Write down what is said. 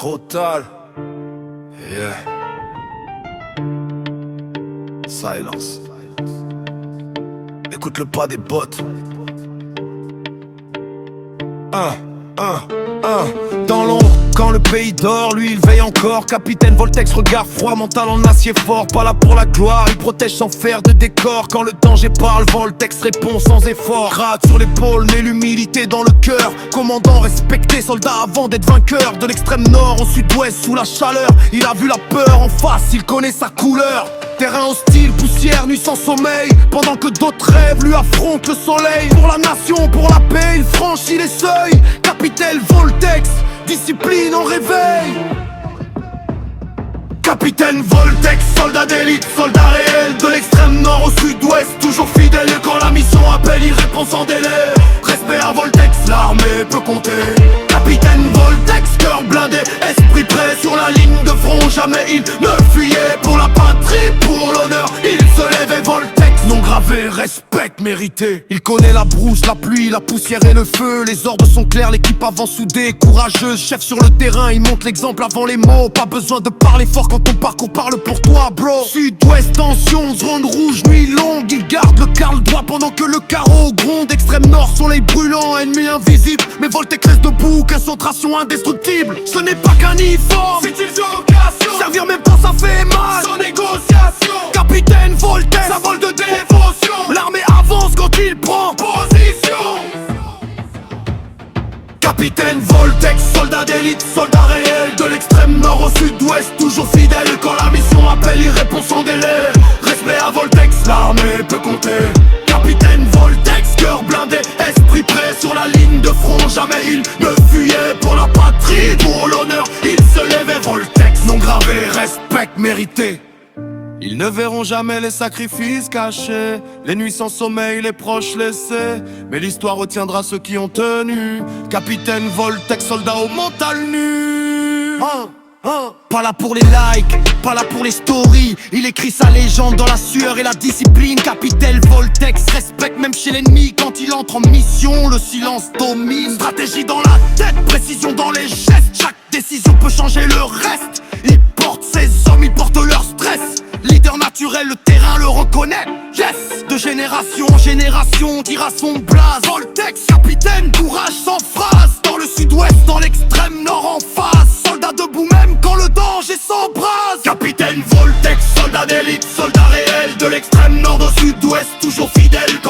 Total. Yeah. Silence. Écoute le pas des bottes. Dans l'ombre, quand le pays dort, lui il veille encore. Capitaine Voltex, regard froid, mental en acier fort. Pas là pour la gloire, il protège sans faire de décor. Quand le danger parle, Voltex répond sans effort. Grade sur l'épaule, mais l'humilité dans le cœur. Commandant respecté, soldat avant d'être vainqueur. De l'extrême nord au sud-ouest, sous la chaleur. Il a vu la peur en face, il connaît sa couleur. Terrain hostile, poussière, nuit sans sommeil. Pendant que d'autres rêves lui affrontent le soleil. Pour la nation, pour la paix, il franchit les seuils. Capitaine Voltex, discipline en réveil. Capitaine Voltex, soldat d'élite, soldat réel. De l'extrême nord au sud-ouest, toujours fidèle. Et quand la mission appelle, il répond sans délai. Respect à Voltex, l'armée peut compter. Capitaine Voltex, cœur blindé, esprit prêt sur la ligne de front. Jamais il ne fuyait pour la patrie, pour l'honneur. Il se lèvait Voltex, nom gravé, respect mérité. Il connaît la brousse, la pluie, la poussière et le feu. Les ordres sont clairs, l'équipe avance soudée, courageuse. Chef sur le terrain, il montre l'exemple avant les mots. Pas besoin de parler fort quand ton parcours parle pour toi, bro. Sud-ouest, tension, zone rouge, nuit longue. Il garde le carle droit pendant que le carreau gronde. Extrême nord, soleil brûlant, ennemi invisible. Mais Voltex reste debout, concentration indestructible. Ce n'est pas qu'un uniforme, c'est une vocation. Servir même temps ça fait mal, sans négociation. Capitaine Voltex, ça vole de dévotion. L'armée avance quand il prend position. Capitaine Voltex, soldat d'élite, soldat réel. De l'extrême nord au sud-ouest, toujours fidèle. Quand la mission appelle, il répond sans délai. Respect à Voltex, l'armée peut compter. Capitaine Voltex, cœur blindé, esprit prêt sur la ligne de front. Jamais il ne fuyait pour la patrie, pour l'honneur. Il se levait Voltex, nom gravé, respect mérité. Ils ne verront jamais les sacrifices cachés, les nuits sans sommeil, les proches laissés. Mais l'histoire retiendra ceux qui ont tenu. Capitaine Voltex, soldat au mental nu. Pas là pour les likes, pas là pour les stories. Il écrit sa légende dans la sueur et la discipline. Capitaine Voltex respecte même chez l'ennemi. Quand il entre en mission, le silence domine. Stratégie dans la tête, précision dans les gestes. Chaque décision peut changer le reste. Il porte ses hommes, il porte leur stress. Leader naturel, le terrain le reconnaît. Yes. De génération en génération, tire à son blaze. Voltex, capitaine, courage sans phrase. Dans le sud-ouest, dans l'extrême nord en face. Soldat debout même quand le danger s'embrase. Capitaine Voltex, soldat d'élite, soldat réel. De l'extrême nord au sud-ouest, toujours fidèle quand